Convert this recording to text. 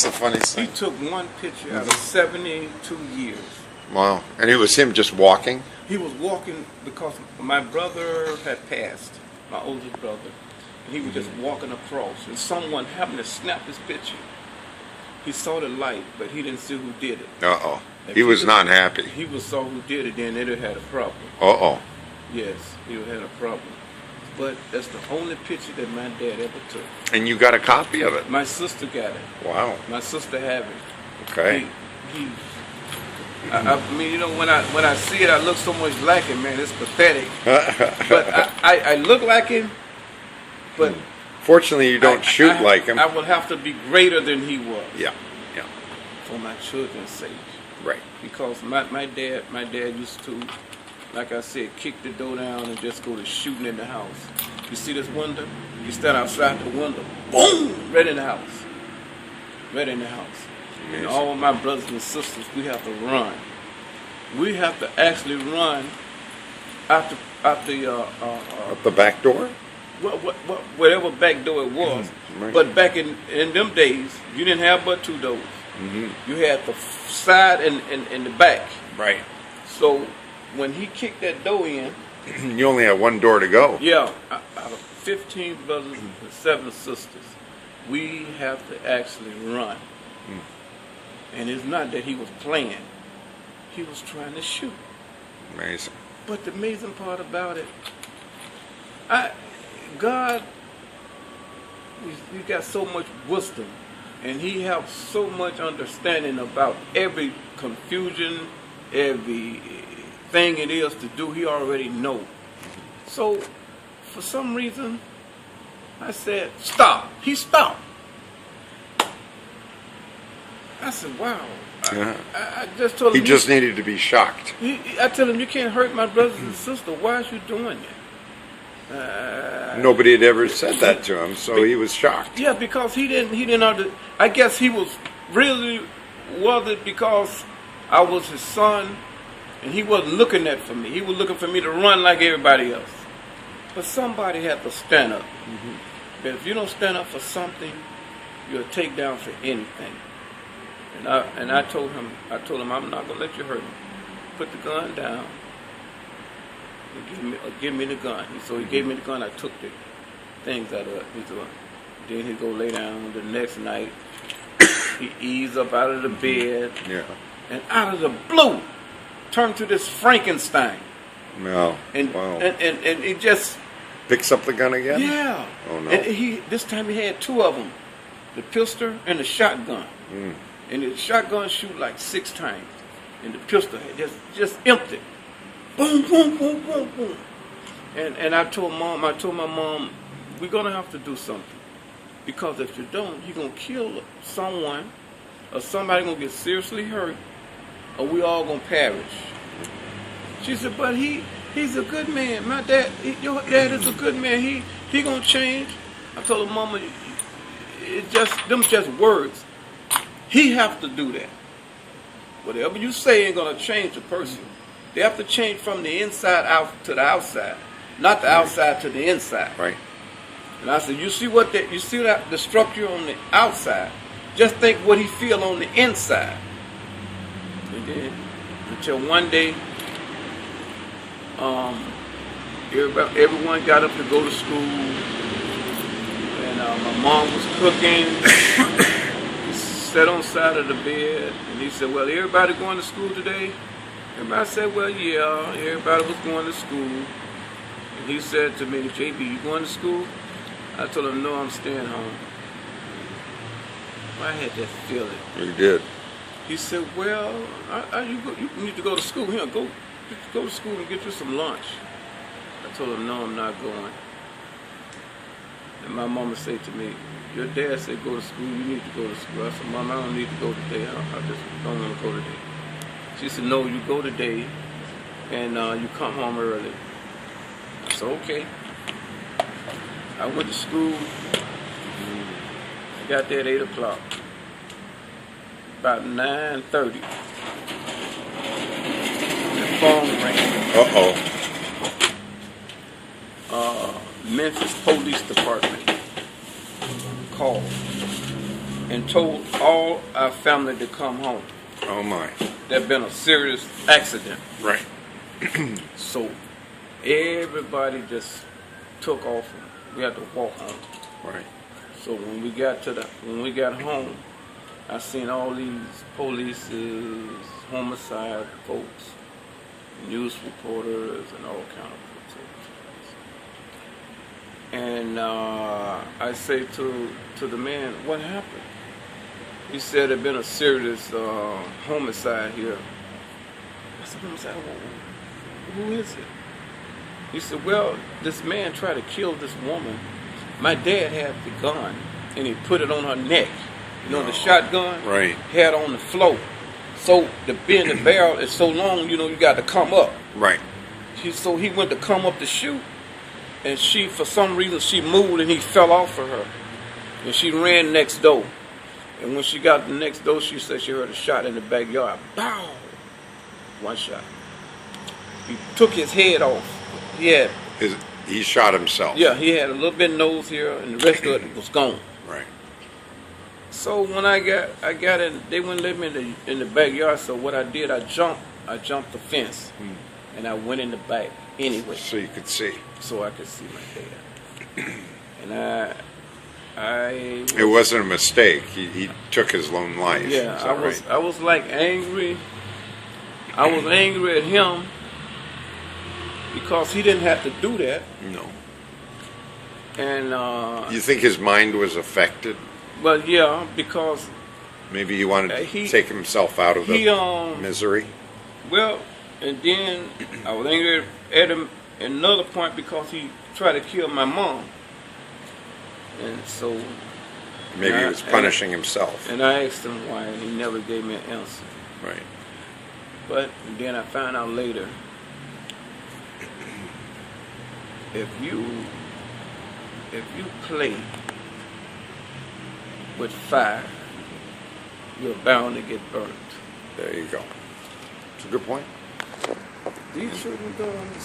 That's the funniest He thing. took one picture out of 72 years. Wow. And it was him just walking? He was walking because my brother had passed, my oldest brother, and he was just walking across, and someone happened to snap his picture. He saw the light, but he didn't see who did it. Uh-oh. If He was not happy. If he was saw who did it, then they'd have had a problem. Uh-oh. Yes, he would have had a problem. But that's the only picture that my dad ever took. And you got a copy of it? My sister got it. Wow. My sister have it. Okay. I mean, you know, when I see it, I look so much like him, man. It's pathetic. But I look like him, but fortunately, you don't shoot like him. I will have to be greater than he was. Yeah, yeah. For my children's sake. Right. Because my dad used to, like I said, kick the door down and just go to shooting in the house. You see this window? You stand outside the window, boom, right in the house. Right in the house. And all of my brothers and sisters, we have to run. We have to actually run out the back door? Whatever back door it was. Right. But back in them days, you didn't have but two doors. You had the side and the back. Right. So when he kicked that door in, You only have one door to go. yeah, out of 15 brothers and 7 sisters, we have to actually run. And it's not that he was playing. He was trying to shoot. Amazing. But the amazing part about it, God, he got so much wisdom, and he has so much understanding about every confusion, every thing it is to do, he already knows. So, for some reason, I said, stop. He stopped. I said, wow. I just told him. He just needed to be shocked. I tell him, you can't hurt my brothers and sisters. Why is you doing that? Nobody had ever said that to him, so he was shocked. Yeah, because he didn't I guess he was it because I was his son, and he wasn't looking at for me. He was looking for me to run like everybody else. But somebody had to stand up. But if you don't stand up for something, you'll take down for anything. And I told him, I'm not gonna let you hurt me. Put the gun down. Give me the gun. So he gave me the gun. I took the things out of it. Then he'd go lay down. The next night, he eased up out of the bed. Yeah. And out of the blue, turned to this Frankenstein. No. And wow. and he just picks up the gun again? Yeah. Oh no. And this time he had 2 of them, the pistol and the shotgun. And the shotgun shoot like 6 times, and the pistol had just empty. Boom, boom, boom, boom, boom. And I told my mom, we're gonna have to do something, because if you don't, he's gonna kill someone, or somebody gonna get seriously hurt, or we all gonna perish. She said, but he's a good man. My dad, your dad is a good man. He gonna change. I told her, Mama, it's just words. He have to do that. Whatever you say ain't gonna change the person. They have to change from the inside out to the outside, not the outside to the inside. Right. And I said, you see that the structure on the outside. Just think what he feel on the inside. And then until one day, everyone got up to go to school, and my mom was cooking. Sat on the side of the bed, and he said, well, everybody going to school today? Everybody said, well, yeah, everybody was going to school. And he said to me, JB, you going to school? I told him, no, I'm staying home. I had that feeling. You did. He said, well, you need to go to school. Here, go to school and get you some lunch. I told him, no, I'm not going. And my mama said to me, your dad said go to school, you need to go to school. I said, Mom, I don't need to go today. I just don't want to go today. She said, no, you go today, and you come home early. I said, okay. I went to school. I got there at 8 o'clock. About 9:30. The phone rang. Memphis Police Department called. and told all our family to come home. Oh my. There had been a serious accident. Right. So everybody just took off. We had to walk home. Right. So when we got home, I seen all these police, homicide folks, news reporters, and all kind of folks. And I say to the man, "What happened?" He said there'd been a serious homicide here. I said, "Homicide? Who is it?" He said, "Well, this man tried to kill this woman. My dad had the gun, and he put it on her neck. You know, the shotgun? Right. Had on the floor. So the barrel is so long, you got to come up." Right. So he went to come up to shoot, and she, for some reason, she moved, and he fell off of her. And she ran next door. And when she got to the next door, she said she heard a shot in the backyard. Bow! One shot. He took his head off. He shot himself. Yeah, he had a little bit of nose here, and the rest of it was gone. Right. So when I got in, they wouldn't let me in the backyard. So what I did, I jumped the fence, and I went in the back anyway. So you could see. So I could see my dad. And It wasn't a mistake. He took his own life. Yeah, Is that right? I was like angry. I was angry at him because he didn't have to do that. No. And You think his mind was affected? but yeah, because Maybe he wanted to he- take himself out of the he misery? well, and then I was angry at him at another point because he tried to kill my mom. And so Maybe he was punishing himself. And I asked him why, and he never gave me an answer. Right. But then I found out later, if you play with fire, you're bound to get burnt. There you go. It's a good point. These children don't understand.